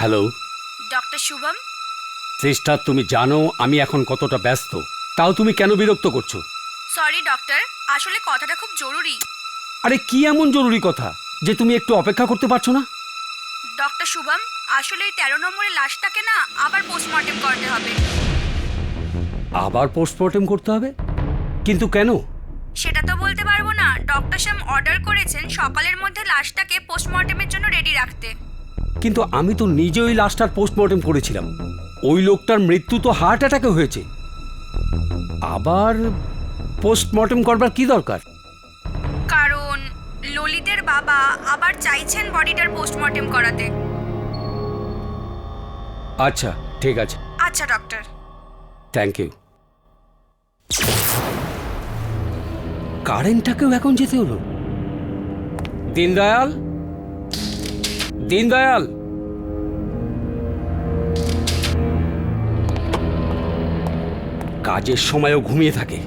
Hello doctor Shubham. Sister, তুমি জানো আমি এখন কতটা ব্যস্ত, তাও তুমি কেন বিরক্ত করছো? সরি ডক্টর, আসলে কথাটা খুব জরুরি। আরে কি এমন জরুরি কথা যে তুমি একটু অপেক্ষা করতে পারছো না? ডক্টর শুভম, আসলে এই 13 নম্বরের লাশটাকে না আবার পোস্টমর্টেম করতে হবে। আবার পোস্টমর্টেম করতে হবে? কিন্তু কেন? সেটা তো বলতে পারবো না। ডক্টর শ্যাম অর্ডার করেছেন সকালের মধ্যে লাশটাকে পোস্টমর্টেমের জন্য রেডি রাখতে। কিন্তু আমি তো নিজে ওই লাশটার পোস্টমর্টেম করেছিলাম। ওই লোকটার মৃত্যু তো হার্ট অ্যাটাকে হয়েছে। আবার পোস্টমর্টেম করবার কি দরকার? কারণ ললিতের বাবা আবার চাইছেন বডিটার পোস্টমর্টেম করাতে। আচ্ছা, ঠিক আছে, আচ্ছা ডক্টর। Thank you. কারেন্টটাকেও এখন যেতে হলো। দীনদয়াল, দীনদয়াল, কাজের সময়ও ঘুমিয়ে থাকে।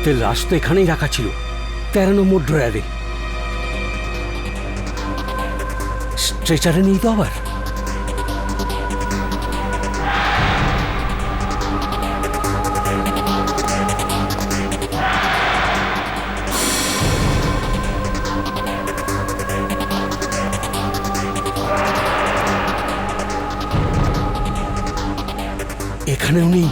ললিতের লাশ তো এখানেই রাখা ছিল, 13 নম্বর ড্রয়ারে। স্ট্রেচারে নেই তো আবার? এখানেও নেই।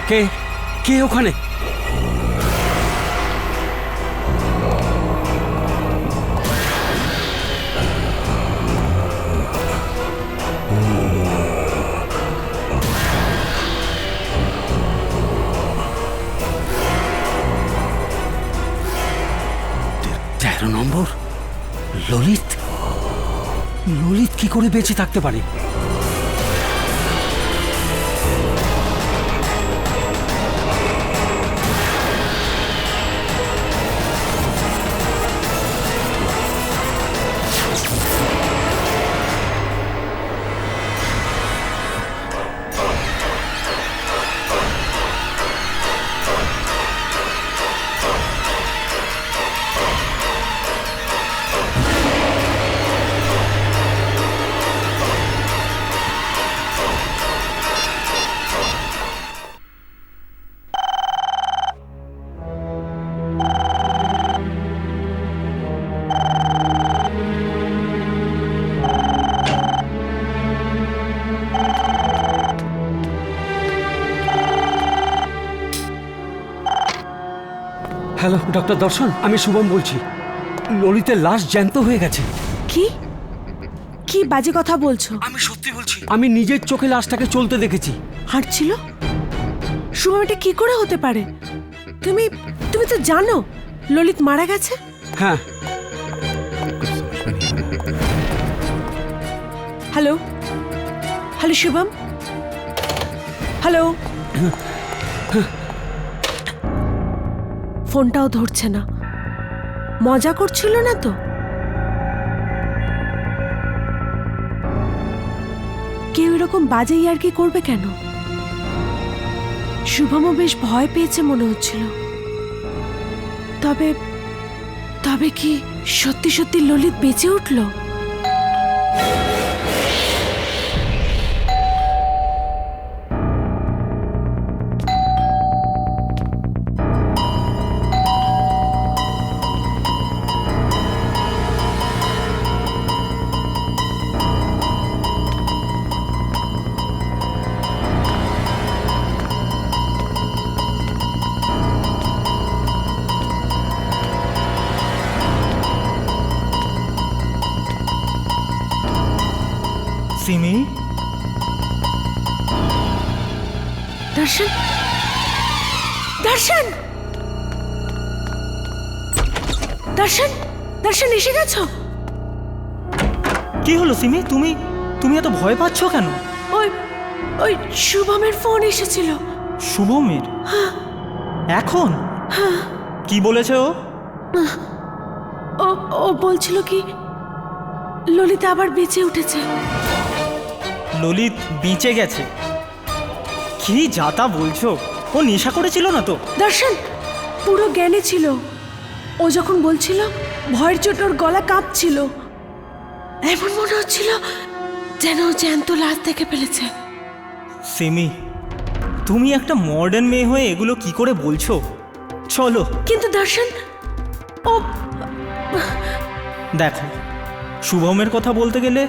কে কে ওখানে? নম্বর ললিত। ললিত কি করে বেঁচে থাকতে পারে? হ্যালো ডক্টর দর্শন, আমি শুভম বলছি। ললিতের লাশ জ্যান্ত হয়ে গেছে। কি কি বাজে কথা বলছো? আমি সত্যি বলছি, আমি নিজের চোখে লাশটাকে চলতে দেখেছি। হাঁটছিল? শুভম, এটা কি করে হতে পারে? তুমি তুমি তো জানো ললিত মারা গেছে। হ্যাঁ। Hello hello Shubham, hello. ফোনটাও ধরছে না। মজা করছিল না তো? কেউ এরকম বাজে ইয়ার্কি করবে কেন? শুভমও বেশ ভয় পেয়েছে মনে হচ্ছিল। তবে তবে কি সত্যি সত্যি ললিত বেঁচে উঠল? সিমি, দর্শন, দর্শন, দর্শন, দর্শন এসে গেছো? কি হলো সিমি? তুমি তুমি এত ভয় পাচ্ছ কেন? ওই ওই শুভমের ফোন এসেছিল। শুভমের? এখন কি বলেছে ও? ও ও বলছিল কি ললিতা আবার বেঁচে উঠেছে। ললিত বেঁচে গেছে? কি যাতা বলছো? ও নেশা করেছিল না তো? দর্শন পুরো জ্ঞানে ছিল। ও যখন বলছিল ভয়ের চোট ওর গলা কাঁপছিল। এমন মনে হচ্ছিল যেন ও জ্যান্ত লাশ দেখে ফেলেছে। সিমি, তুমি একটা মডার্ন মেয়ে হয়ে এগুলো কি করে বলছো? চলো। কিন্তু দর্শন, ও দেখো, শুভমের কথা বলতে গেলে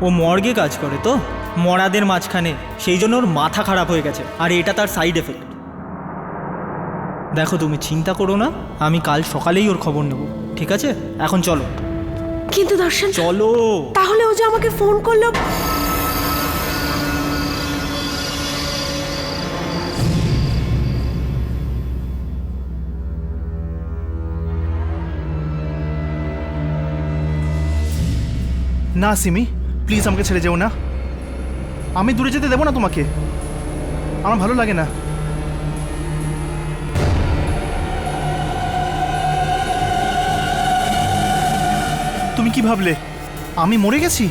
ও মর্গে কাজ করে তো, মরাদের মাঝখানে, সেই জন্য ওর মাথা খারাপ হয়ে গেছে, আর এটা তার সাইড এফেক্ট। দেখো, তুমি চিন্তা করো না, আমি কাল সকালেই ওর খবর নেব, ঠিক আছে? এখন চলো। কিন্তু দর্শন, চলো। তাহলে ও যে আমাকে ফোন করলো। না সিমি, প্লিজ আমাকে ছেড়ে যেও না। আমি দূরে যেতে দেবো না তোমাকে, আমার ভালো লাগে না। তুমি তুমি কি ভাবলে আমি মরে গেছি?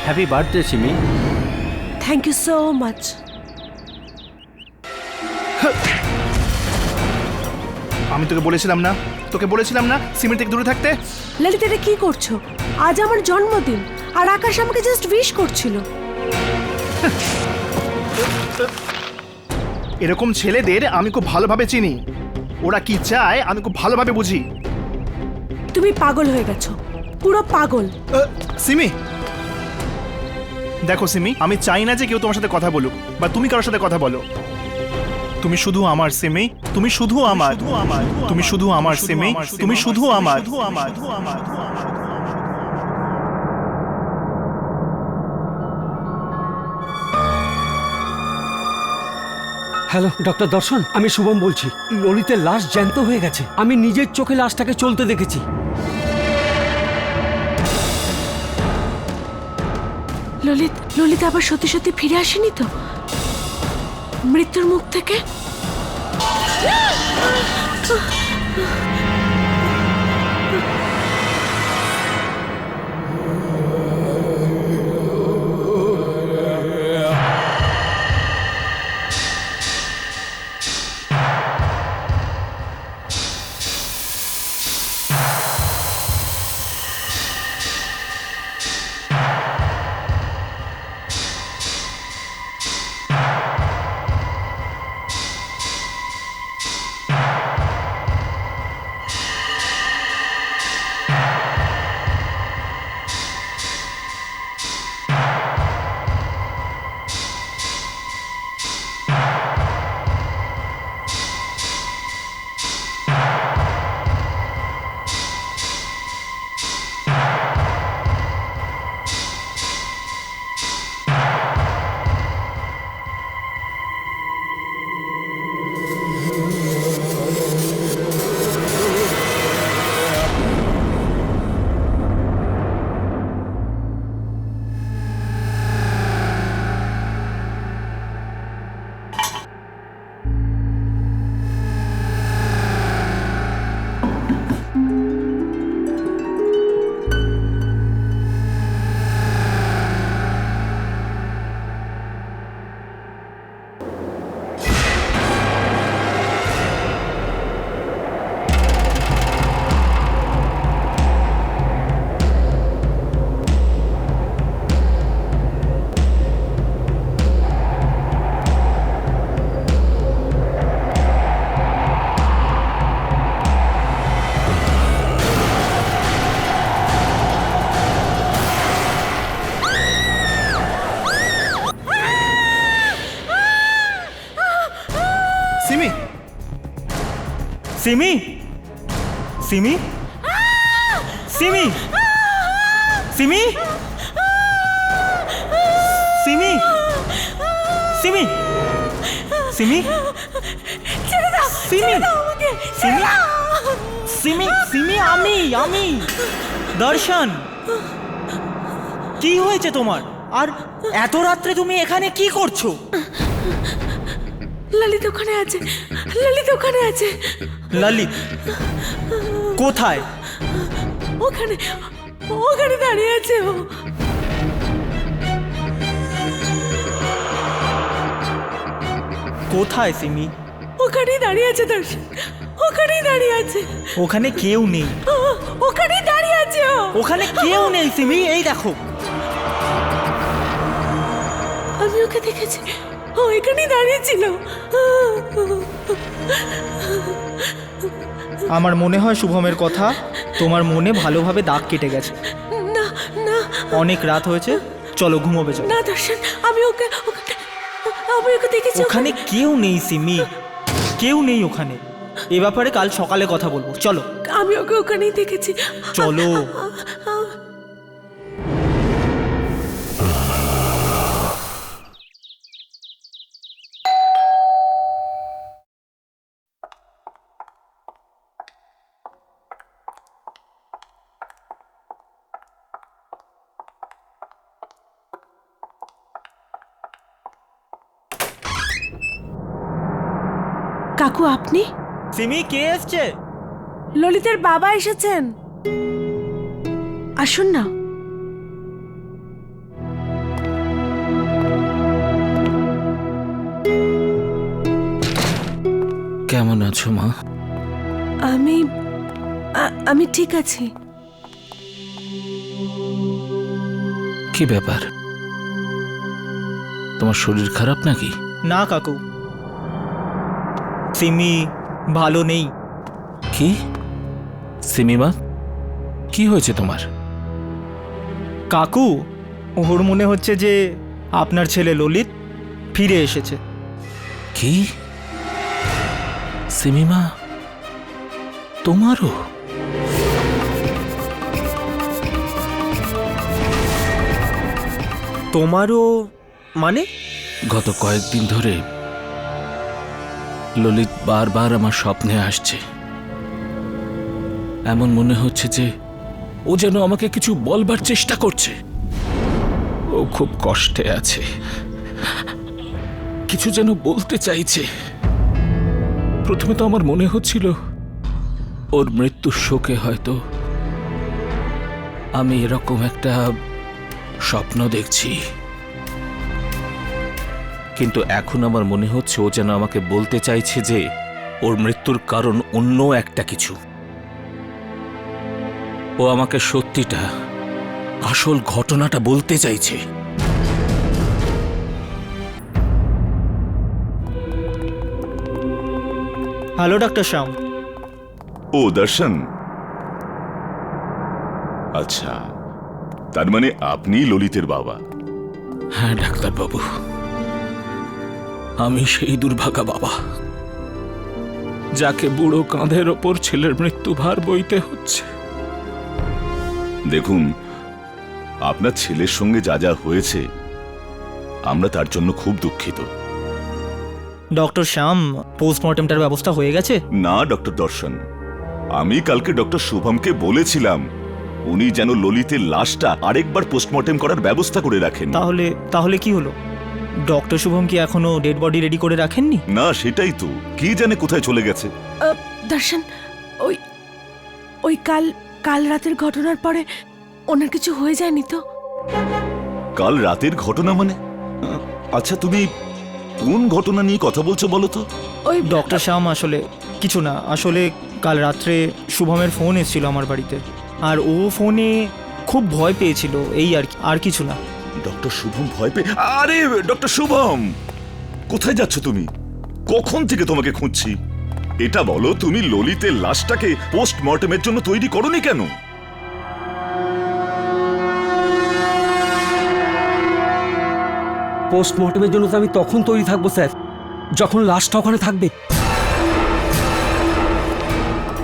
Happy birthday Simi. Thank you so much. আমি তোকে বলেছিলাম না সিমির থেকে দূরে থাকতে। ললিত, এটা কি করছো? আজ আমার জন্মদিন আর আকাশ আমাকে জাস্ট উইশ করছিল। এরকম ছেলেদের আমি খুব ভালোভাবে চিনি, ওরা কি চায় আমি খুব ভালোভাবে বুঝি। তুমি পাগল হয়ে গেছো, পুরো পাগল। সিমি, দেখো সিমি, আমি চাই না যে কেউ তোমার সাথে কথা বলুক বা তুমি কারোর সাথে কথা বলো। তুমি শুধু আমার সিমি, তুমি শুধু আমার, তুমি শুধু আমার সিমি, তুমি শুধু আমার। হ্যালো ডক্টর দর্শন, আমি শুভম বলছি। ললিতের লাশ জ্যান্ত হয়ে গেছে, আমি নিজের চোখে লাশটাকে চলতে দেখেছি। ললিত আবার সত্যি সত্যি ফিরে আসেনি তো মৃত্যুর মুখ থেকে? সিমি, সিমি, সিমি, সিমি, সিমি, সিমি, সিমি, সিমি, সিমি, সিমি সিমি আমি দর্শন, কি হয়েছে তোমার? আর এত রাত্রে তুমি এখানে কি করছো? ললিত ওখানে আছে, ললিত ওখানে আছে, ললিত কোথায়? ওখানে ওখানে দাঁড়িয়ে আছে ও। কোথায় সিমি? ওখানেই দাঁড়িয়ে আছে দর্শন, ওখানেই দাঁড়িয়ে আছে, ওখানে কেউ নেই, ওখানেই দাঁড়িয়ে আছে ও। ওখানে কেউ নেই সিমি, এই দেখো। আমি ওকে দেখেছি, ও এখানেই দাঁড়িয়ে ছিল। আমার মনে হয় শুভমের কথা তোমার মনে ভালোভাবে দাগ কেটে গেছে। না না অনেক রাত হয়েছে, চলো ঘুমোবে চলো। না দর্শন, আমি ওকে দেখেছি। ওখানে কেউ নেই সিমি, কেউ নেই ওখানে। এ ব্যাপারে কাল সকালে কথা বলবো, চলো। আমি ওকে ওখানেই দেখেছি, চলো। কাকু আপনি? সিমি, কে এসছে? ললিতের বাবা এসেছেন, আসুন না। কেমন আছো মা? আমি ঠিক আছি। কি ব্যাপার, তোমার শরীর খারাপ নাকি? না কাকু, সিমি ভালো নেই। কি সিমিমা, কি হয়েছে তোমার? কাকু, ওর মনে হচ্ছে যে আপনার ছেলে ললিত ফিরে এসেছে। কি সিমিমা, তোমারও? তোমারও মানে? গত কয়েকদিন ধরে ললিত বারবার আমার স্বপ্নে আসছে। এমন মনে হচ্ছে যে ও যেন আমাকে কিছু বলবার চেষ্টা করছে। ও খুব কষ্টে আছে, কিছু যেন বলতে চাইছে। প্রথমে তো আমার মনে হচ্ছিল ওর মৃত্যুর শোকে হয়তো আমি এরকম একটা স্বপ্ন দেখছি, কিন্তু এখন আমার মনে হচ্ছে ও যেন আমাকে বলতে চাইছে যে ওর মৃত্যুর কারণ অন্য একটা কিছু। ও আমাকে সত্যিটা, আসল ঘটনাটা বলতে চাইছে। হ্যালো ডাক্তার শ্যাম। ও দর্শন, আচ্ছা, তার মানে আপনি ললিতের বাবা? হ্যাঁ ডাক্তারবাবু, আমি সেই দুর্ভাগা বাবা যাকে বুড়ো কাঁধের ওপর ছেলের মৃত্যু ভার বইতে হচ্ছে। দেখুন, আপনার ছেলের সঙ্গে যা যা হয়েছে আমরা তার জন্য খুব দুঃখিত। ডক্টর শ্যাম, পোস্টমর্টেমটার ব্যবস্থা হয়ে গেছে? না ডক্টর দর্শন, আমি কালকে ডক্টর শুভমকে বলেছিলাম উনি যেন ললিতের লাশটা আরেকবার পোস্টমর্টেম করার ব্যবস্থা করে রাখেন। তাহলে কি হলো? ডক্টর শুভম কি এখনো ডেড বডি রেডি করে রাখেননি? না, সেটাই তো, কি জানে কোথায় চলে গেছে। দর্শন, ওই কাল রাতের ঘটনার পরে ওনার কিছু হয়ে যায়নি তো? কাল রাতের ঘটনা মানে? আচ্ছা, তুমি কোন ঘটনা নিয়ে কথা বলছো বলো তো? ওই ডক্টর শ্যাম, আসলে কিছু না। আসলে কাল রাত্রে শুভমের ফোন এসেছিল আমার বাড়িতে, আর ও ফোনে খুব ভয় পেয়েছিল, এই আর কিছু না। ডক্টর শুভম ভয় পেয়ে? আরে ডক্টর শুভম, কোথায় যাচ্ছ তুমি? কখন থেকে তোমাকে খুঁজছি। এটা বলো, তুমি ললিতের লাশটাকে পোস্টমর্টেমের জন্য তৈরি করোনি কেন? পোস্টমর্টমের জন্য তো আমি তখন তৈরি থাকবো স্যার, যখন লাশটা ওখানে থাকবে।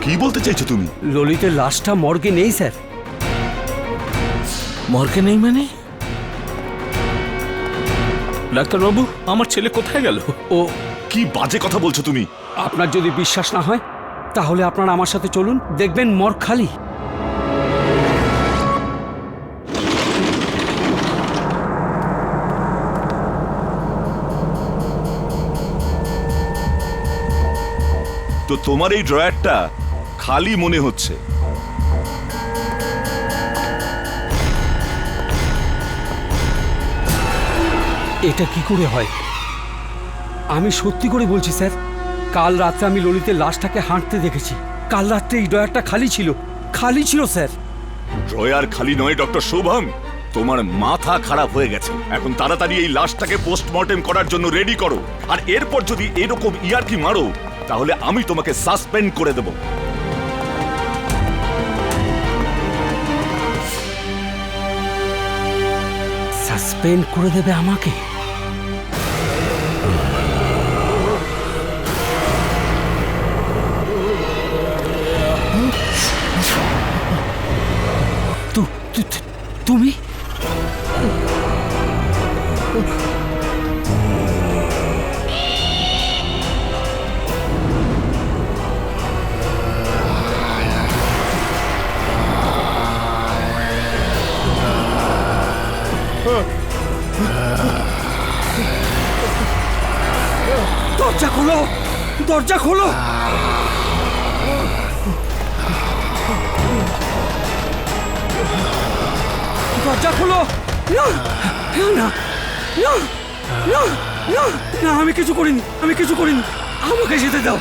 কি বলতে চাইছো তুমি? ললিতের লাশটা মর্গে নেই স্যার। মর্গে নেই মানে? ডাক্তারবাবু, আমার ছেলে কোথায় গেল? ও, কি বাজে কথা বলছো তুমি? আপনার যদি বিশ্বাস না হয় তাহলে আপনারা আমার সাথে চলুন, দেখবেন মর্গ খালি। তো তোমার এই ড্রয়ারটা খালি মনে হচ্ছে। এটা কি করে হয়? আমি সত্যি করে বলছি স্যার, কাল রাত্রে আমি ললিতের লাশটাকে হাঁটতে দেখেছি। কাল রাত্রে এই ড্রয়ারটা খালি ছিল, খালি ছিল স্যার। ড্রয়ার খালি নয় ডক্টর শুভম, তোমার মাথা খারাপ হয়ে গেছে। এখন তাড়াতাড়ি এই লাশটাকে পোস্টমর্টেম করার জন্য রেডি করো, আর এরপর যদি এরকম ইয়ার্কি মারো তাহলে আমি তোমাকে সাসপেন্ড করে দেব। সাসপেন্ড করে দেবে আমাকে? তুমি দরজা খোলো, দরজা খোলো। দরজা খোলো। না না না না না না, আমি কিছু করিনি, আমি কিছু করিনি, আমাকে যেতে দাও।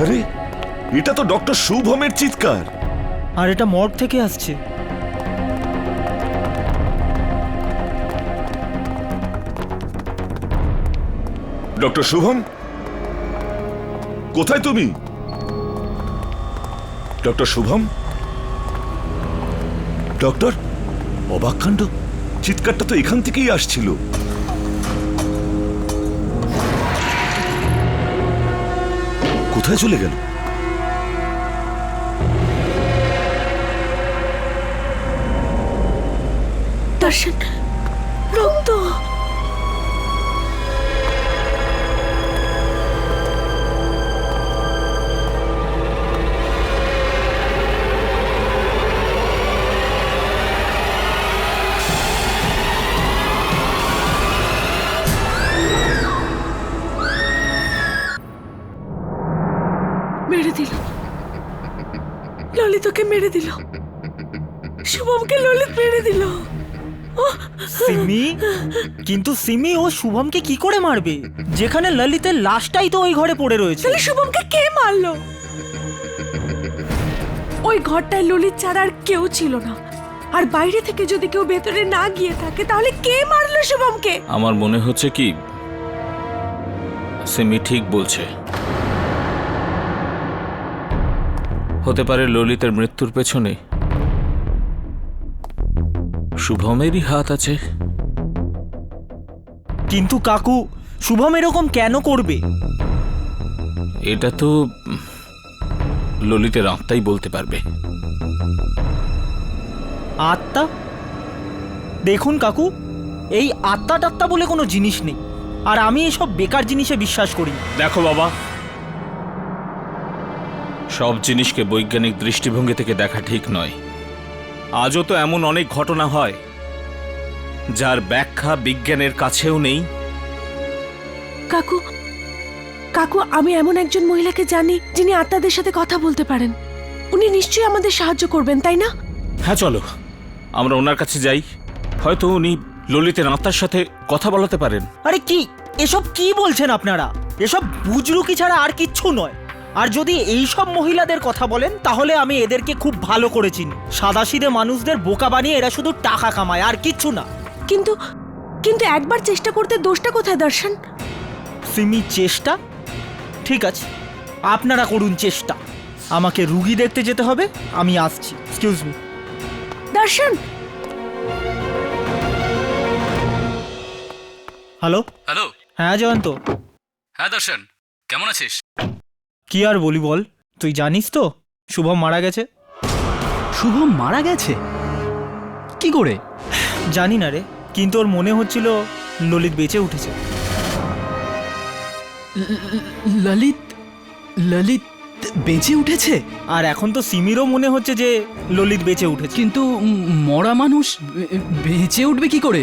আরে এটা তো ডক্টর শুভমের চিৎকার। আর এটা মর্গ থেকে আসছে। ডক্টর শুভম, কোথায় তুমি? ডক্টর শুভম? ডক্টর, অবাক কাণ্ড, চিৎকারটা তো এখান থেকেই আসছিল। কোথায় চলে গেল? দর্শন, রক্ত। মেরে দিল, ললিতকে মেরে দিল, শুভমকে ললিত মেরে দিল। সিমি, কিন্তু সিমি ও শুভমকে কি করে মারবে, যেখানে ললিতের লাশটাই তো ওই ঘরে পড়ে রয়েছে? তাহলে শুভমকে কে মারলো? ওই ঘরটায় ললিত ছাড়া আর কেউ ছিল না, আর বাইরে থেকে যদি কেউ ভেতরে না গিয়ে থাকে তাহলে কে মারলো শুভমকে? আমার মনে হচ্ছে কি সিমি ঠিক বলছে। হতে পারে ললিতের মৃত্যুর পেছনে শুভমেরই হাত আছে। কিন্তু কাকু, শুভম এরকম কেন করবে? এটা তো ললিতের আত্মাই বলতে পারবে। আত্মা? দেখুন কাকু, এই আত্মা টাত্মা বলে কোনো জিনিস নেই, আর আমি এসব বেকার জিনিসে বিশ্বাস করি। দেখো বাবা, সব জিনিসকে বৈজ্ঞানিক দৃষ্টিভঙ্গি থেকে দেখা ঠিক নয়। আজও তো এমন অনেক ঘটনা হয় যার ব্যাখ্যা বিজ্ঞানের কাছেও নেই। কাকু, কাকু, আমি এমন একজন মহিলাকে জানি যিনি আত্মাদের সাথে কথা বলতে পারেন। উনি নিশ্চয়ই আমাদের সাহায্য করবেন, তাই না? হ্যাঁ চলো আমরা ওনার কাছে যাই, হয়তো উনি ললিতের আত্মার সাথে কথা বলাতে পারেন। আরে কি এসব কি বলছেন আপনারা? এসব বুজরুকি ছাড়া আর কিচ্ছু নয়। আর যদি এই সব মহিলাদের কথা বলেন তাহলে আমি এদেরকে খুব ভালো করে চিনি। সাদাসিধে মানুষদের বোকা বানিয়ে এরা শুধু টাকা কামায়, আর কিচ্ছু না। কিন্তু কিন্তু একবার চেষ্টা করতে দোষটা কোথায় দর্শন? সিমি, চেষ্টা ঠিক আছে, আপনারা করুন চেষ্টা। আমাকে রুগী দেখতে যেতে হবে, আমি আসছি। Excuse me. দর্শন, হ্যালো। হ্যালো। হ্যাঁ জয়ন্ত। হ্যাঁ দর্শন, কেমন আছিস? কি আর বলি বল, তুই জানিস তো শুভম মারা গেছে। শুভম মারা গেছে? কি করে? জানি না রে, কিন্তু ওর মনে হচ্ছিল ললিত বেঁচে উঠেছে। ললিত ললিত বেঁচে উঠেছে? আর এখন তো সিমিরও মনে হচ্ছে যে ললিত বেঁচে উঠেছে। কিন্তু মরা মানুষ বেঁচে উঠবে কি করে?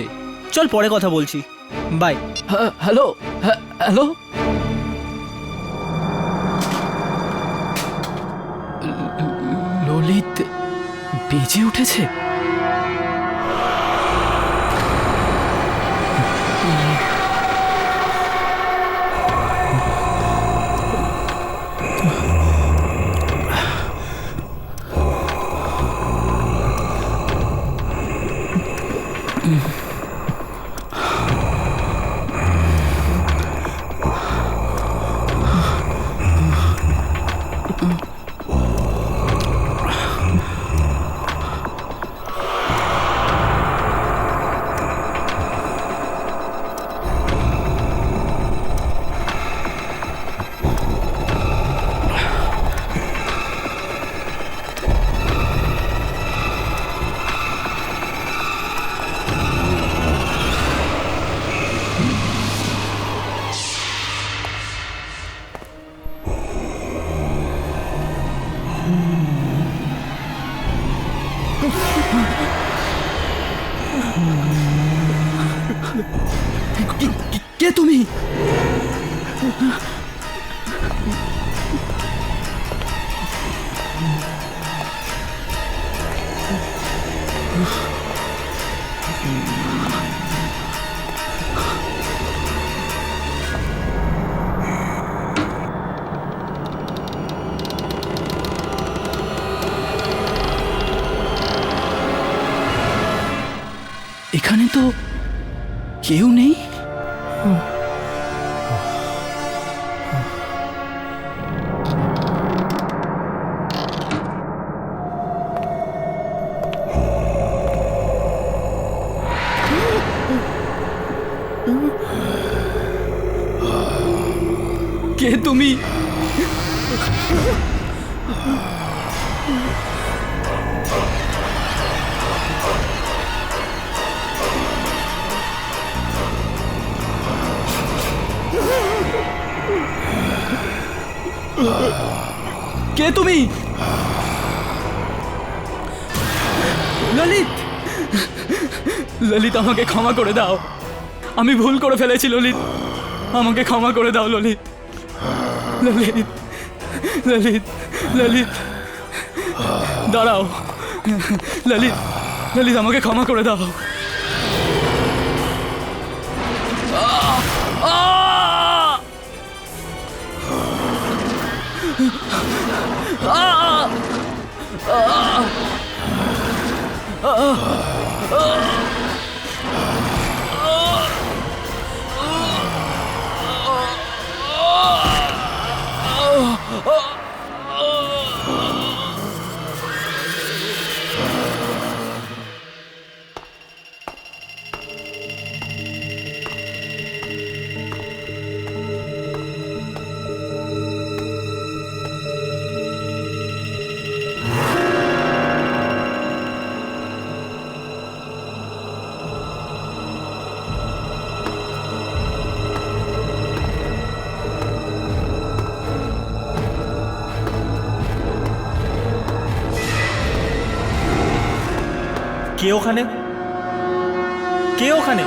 চল পরে কথা বলছি, বাই। হ্যালো হ্যালো, ললিত বেঁচে উঠেছে? কে তুমি? এখানে তো কেউ নেই। কে তুমি? কে তুমি? ললিত, ললিত আমাকে ক্ষমা করে দাও, আমি ভুল করে ফেলেছি ললিত, আমাকে ক্ষমা করে দাও ললিত। ললিত ললিত ললিত দাঁড়াও, ললিত ললিত আমাকে ক্ষমা করে দাও। কে ওখানে? কে ওখানে?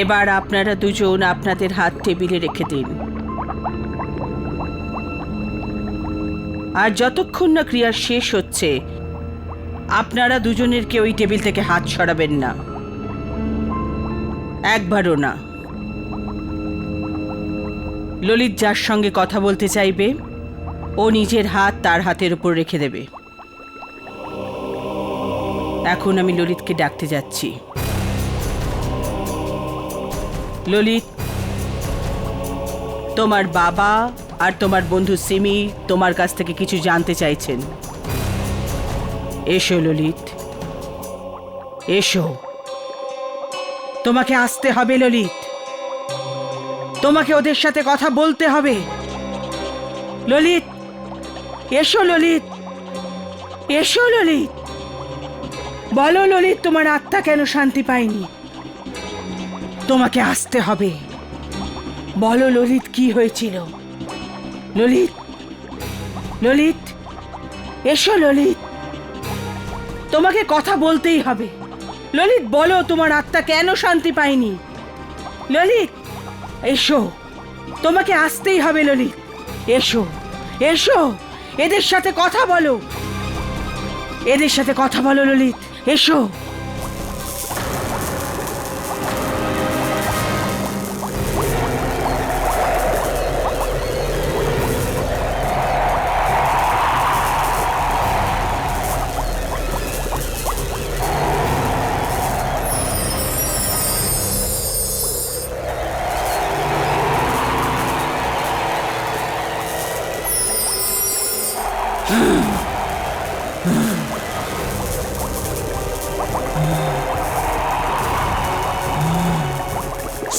এবার আপনারা দুজন আপনাদের হাত টেবিলে রেখে দিন। আর যতক্ষণ না ক্রিয়া শেষ হচ্ছে আপনারা দুজনের কেউ ওই টেবিল থেকে হাত সরাবেন না। একবারও না। ললিত যার সঙ্গে কথা বলতে চাইবে ও নিজের হাত তার হাতের উপর রেখে দেবে। এখন আমি ললিতকে ডাকতে যাচ্ছি। ললিত, তোমার বাবা আর তোমার বন্ধু সিমি তোমার কাছ থেকে কিছু জানতে চাইছেন। এসো ললিত, এসো। তোমাকে আসতে হবে ললিত, তোমাকে ওদের সাথে কথা বলতে হবে। ললিত, এসো ললিত, এসো ললিত। বলো ললিত, তোমার আত্মা কেন শান্তি পায়নি? তোমাকে আসতে হবে। বলো ললিত, কি হয়েছিল? ললিত, ললিত, এসো ললিত, তোমাকে কথা বলতেই হবে। ললিত, বলো তোমার আত্মা কেন শান্তি পায়নি? ললিত, এসো, তোমাকে আসতেই হবে ললিত। এসো, এসো, এদের সাথে কথা বলো, এদের সাথে কথা বলো ললিত, এসো।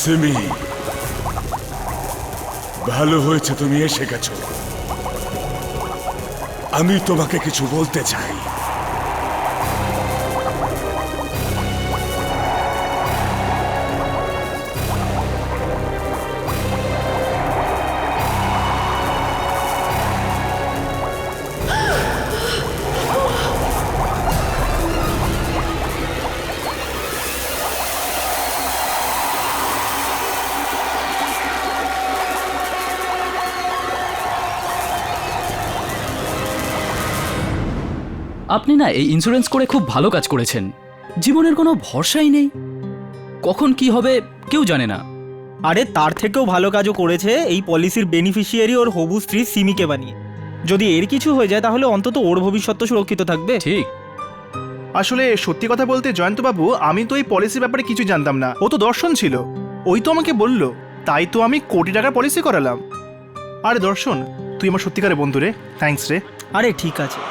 সিমি, ভালো হয়েছে তুমি এসে গেছো। আমি তোমাকে কিছু বলতে চাই। আপনি না এই ইন্স্যুরেন্স করে খুব ভালো কাজ করেছেন। জীবনের কোনো ভরসাই নেই, কখন কি হবে কেউ জানে না। আরে তার থেকেও ভালো কাজও করেছে এই পলিসির বেনিফিশিয়ারি ওর হবু স্ত্রী সিমিকে বানিয়ে। যদি এর কিছু হয়ে যায় তাহলে অন্তত ওর ভবিষ্যৎ তো সুরক্ষিত থাকবে। ঠিক। আসলে সত্যি কথা বলতে জয়ন্তবাবু, আমি তো এই পলিসির ব্যাপারে কিছু জানতাম না। ও তো দর্শন ছিল, ওই তো আমাকে বলল, তাই তো আমি কোটি টাকার পলিসি করালাম। আরে দর্শন, তুই আমার সত্যিকারের বন্ধু রে, থ্যাঙ্কস রে। আরে ঠিক আছে।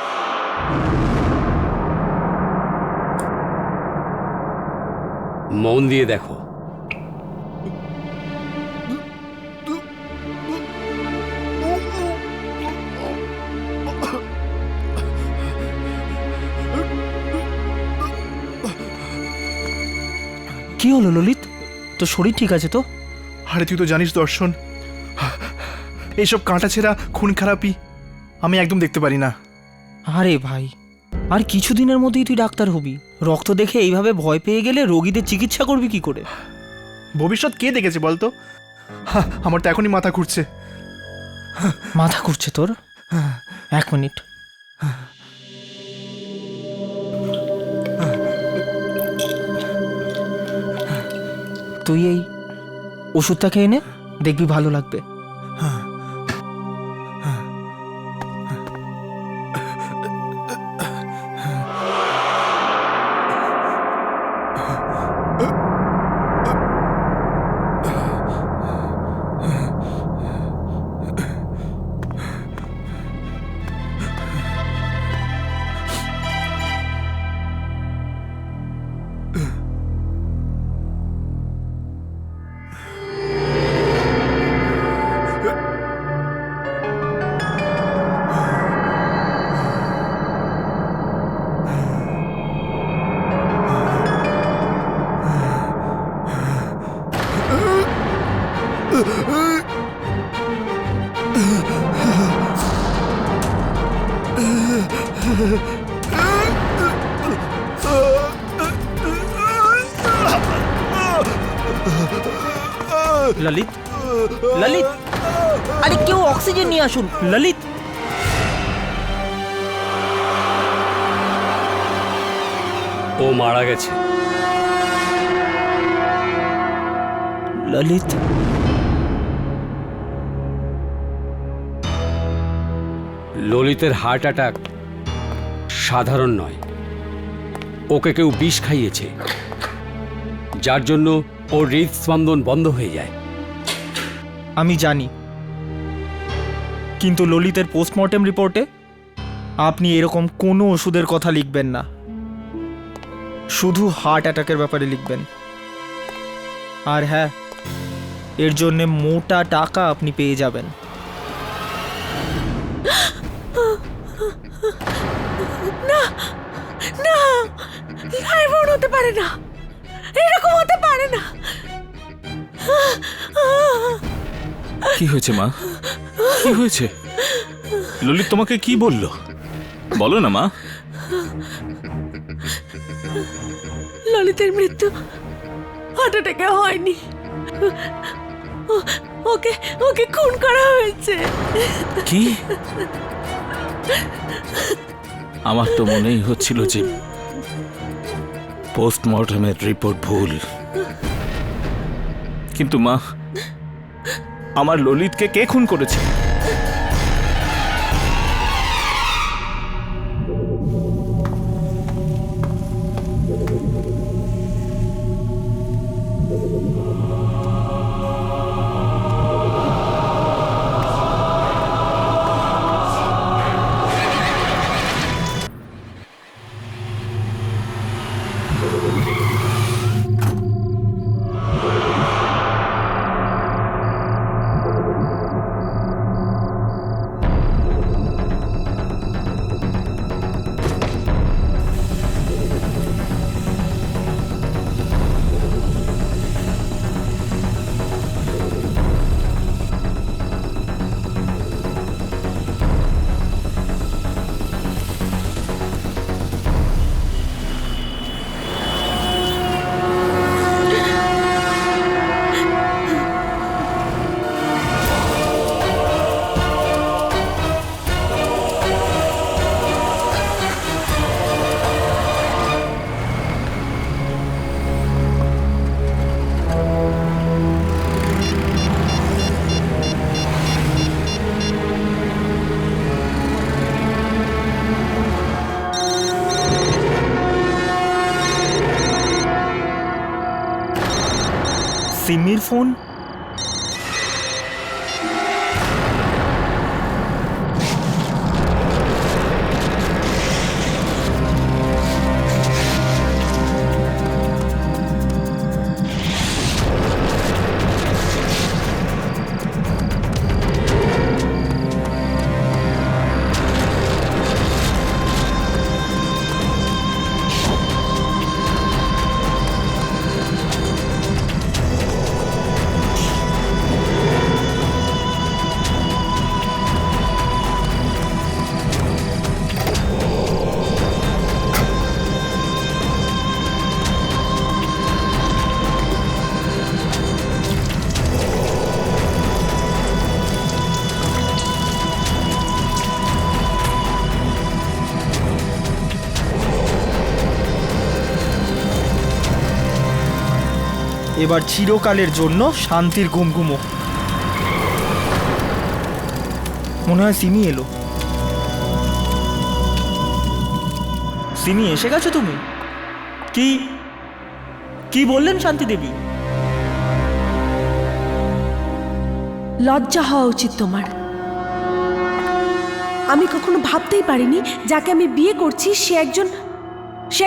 মন দিয়ে দেখো, কি হলো ললিত, তোর শরীর ঠিক আছে তো? আরে তুই তো জানিস দর্শন, এইসব কাঁটা ছেঁড়া খুন খারাপি আমি একদম দেখতে পারি না। আরে ভাই, আর কিছুদিনের মধ্যেই তুই ডাক্তার হবি। রক্ত দেখে এইভাবে ভয় পেয়ে গেলে রোগীদের চিকিৎসা করবি কি করে? ভবিষ্যৎ কে দেখেছে বলতো? আমার তো এখনই মাথা ঘুরছে। মাথা ঘুরছে তোর? 1 মিনিট। তুই এই ওষুধটা খেয়ে নে, দেখবি ভালো লাগবে। ললিত, ললিত, আরে কেউ অক্সিজেন নিয়ে আসুন। ললিত, ও মারা গেছে। ললিত, ললিতের হার্ট অ্যাটাক সাধারণ নয়, ওকে কেউ বিষ খাইয়েছে, যার জন্য ওর হৃদস্পন্দন বন্ধ হয়ে যায়। আমি জানি, কিন্তু ললিতের পোস্টমর্টেম রিপোর্টে আপনি এরকম কোনো ওষুধের কথা লিখবেন না, শুধু হার্ট অ্যাটাকের ব্যাপারে লিখবেন। আর হ্যাঁ, এর জন্যে মোটা টাকা আপনি পেয়ে যাবেন। না না, এমন হতে পারে না, এরকম হতে পারে না। কি হয়েছে মা? কি হয়েছে? ললিত তোমাকে কি বললো? বলো না মা। ললিতের মৃত্যু হার্ট অ্যাটাকে হয়নি, ওকে ওকে খুন করা হয়েছে। কি? আমার তো মনেই হচ্ছিল যে পোস্টমর্টমের রিপোর্ট ভুল, কিন্তু মা, আমার ললিতকে কে খুন করেছে? সিমির ফোন? এবার চিরকালের জন্য শান্তির ঘুম ঘুমো। মনে হয় সিমি এলো। সিমি, এসে গেছো তুমি? কি কি বললেন শান্তি দেবী? লজ্জা হওয়া উচিত তোমার। আমি কখনো ভাবতেই পারিনি যাকে আমি বিয়ে করছি সে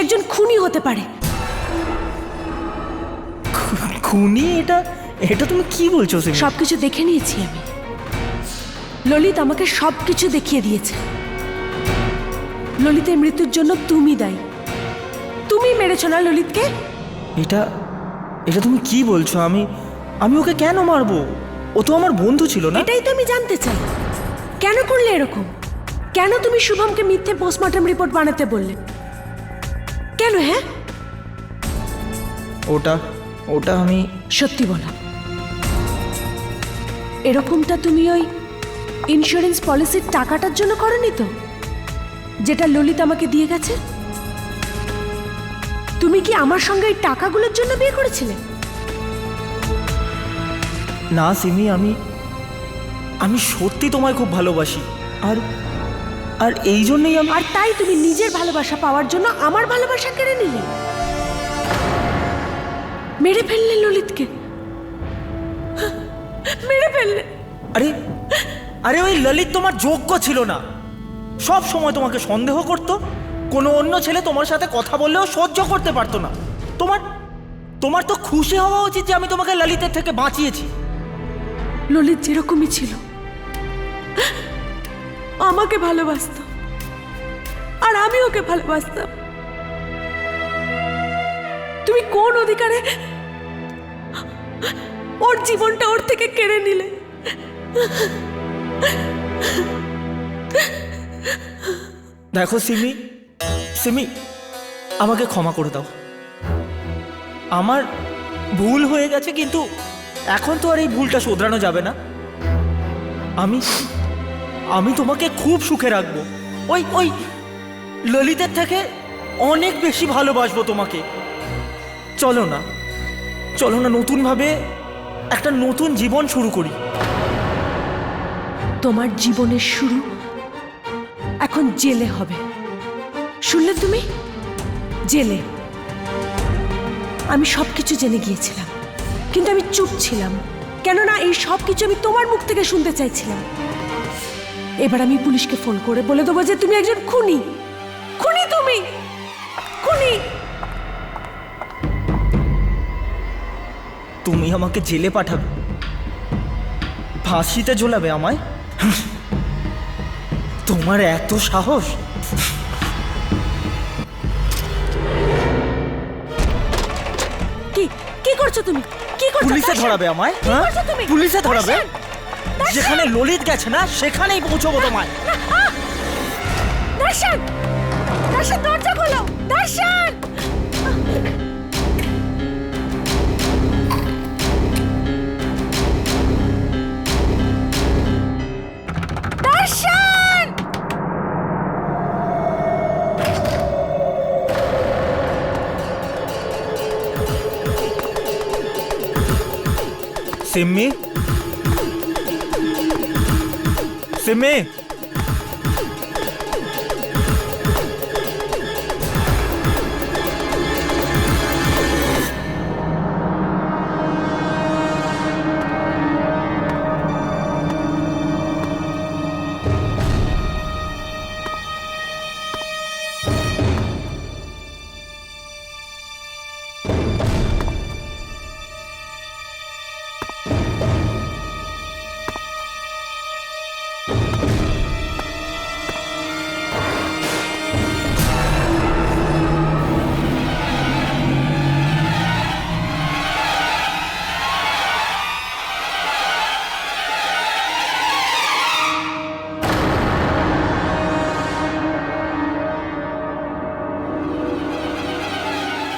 একজন খুনি হতে পারে। খুনি? এটা তুমি কি বলছো সিমি? সবকিছু দেখে নিয়েছি আমি। ললিত আমাকে সবকিছু দেখিয়ে দিয়েছে। ললিতের মৃত্যুর জন্য তুমি দায়ী। তুমি মেরেছো না ললিতকে? এটা তুমি কি বলছো? আমি ওকে কেন মারবো? ও তো আমার বন্ধু ছিল না? এটাই তো আমি জানতে চাই, কেন করলে এরকম? কেন তুমি শুভমকে মিথ্যে পোস্টমর্টম রিপোর্ট বানাতে বললে? কেন? হ্যাঁ, ওটা আমি সত্যি বলো, এরকমটা তুমি ওই ইন্স্যুরেন্স পলিসির টাকাটার জন্য করনি তো, যেটা ললিত আমাকে দিয়ে গেছে? তুমি কি আমার সঙ্গে এই টাকাগুলোর জন্য বিয়ে করেছিলে? না সিমি, আমি সত্যি তোমায় খুব ভালোবাসি। আর আর এই জন্যই আমি। আর তাই তুমি নিজের ভালোবাসা পাওয়ার জন্য আমার ভালোবাসা কেড়ে নিলে, মেরে ফেললে ললিতকে, মেরে ফেললে। আরে আরে ওই ললিত তোমার যোগ্য ছিল না, সব সময় তোমাকে সন্দেহ করত। কোনো অন্য ছেলে তোমার সাথে কথা বললেও সহ্য করতে পারতো না। তোমার তো খুশি হওয়া উচিত যে আমি তোমাকে ললিতের থেকে বাঁচিয়েছি। ললিত যেরকমই ছিল আমাকে ভালোবাসতো, আর আমি ওকে ভালোবাসতাম। তুমি কোন অধিকারে ওর জীবনটা ওর থেকে কেড়ে নিলে? দেখো সিমি, সিমি আমাকে ক্ষমা করে দাও। আমার ভুল হয়ে গেছে, কিন্তু এখন তো আর এই ভুলটা শোধরানো যাবে না। আমি তোমাকে খুব সুখে রাখবো। ওই ললিতের থেকে অনেক বেশি ভালোবাসবো তোমাকে। চলো না নতুনভাবে একটা নতুন জীবন শুরু করি। তোমার জীবনের শুরু এখন জেলে হবে, শুনলে তুমি? জেলে। আমি সবকিছু জেনে গিয়েছিলাম, কিন্তু আমি চুপ ছিলাম, কেননা এই সব কিছু আমি তোমার মুখ থেকে শুনতে চাইছিলাম। এবার আমি পুলিশকে ফোন করে বলে দেবো যে তুমি একজন খুনি, তুমি খুনি। তুমি আমাকে জেলে পাঠাবে, ফাঁসিতে ঝোলাবে আমায়? তোমার এত সাহস? কি করছো তুমি? কি করছো? পুলিশে ধরাবে আমায়? কি করছো তুমি? পুলিশে ধরাবে? যেখানে ললিত গেছে না সেখানেই পৌঁছবো তোমায়। দর্শন, দরজা খোলো। দর্শন, সিম্মি, সিম্মি,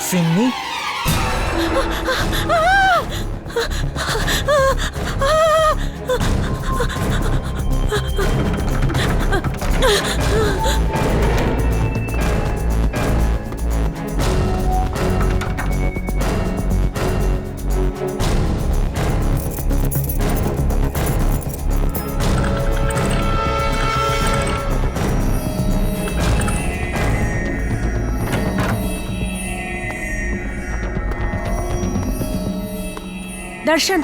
সিম্মি, দর্শন।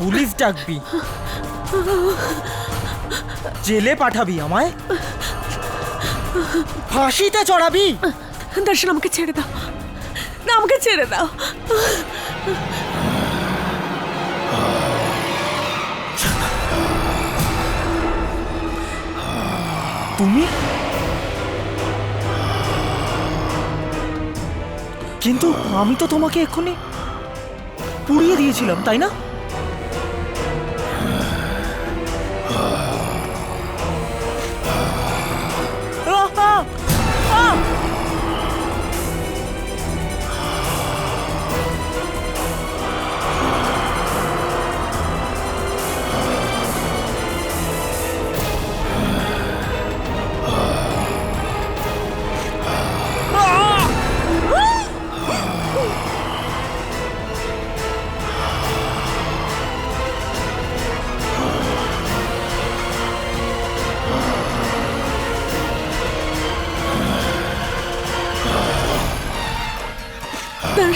পুলিশ ডাকবি, জেলে পাঠাবি আমায়, ফাঁসিতে চড়াবি? দর্শন, আমাকে ছেড়ে দাও না, আমাকে ছেড়ে দাও। তুমি? কিন্তু আমি তো তোমাকে এক্ষুনি পুড়িয়ে দিয়েছিলাম, তাই না?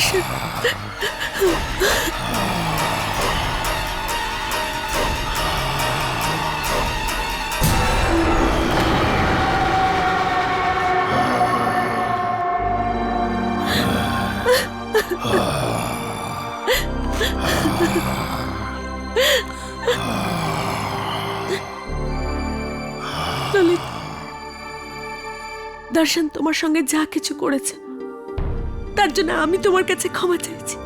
দর্শন, ললিত, দর্শন তোমার সঙ্গে যা কিছু করেছে তার জন্য আমি তোমার কাছে ক্ষমা চাইছি।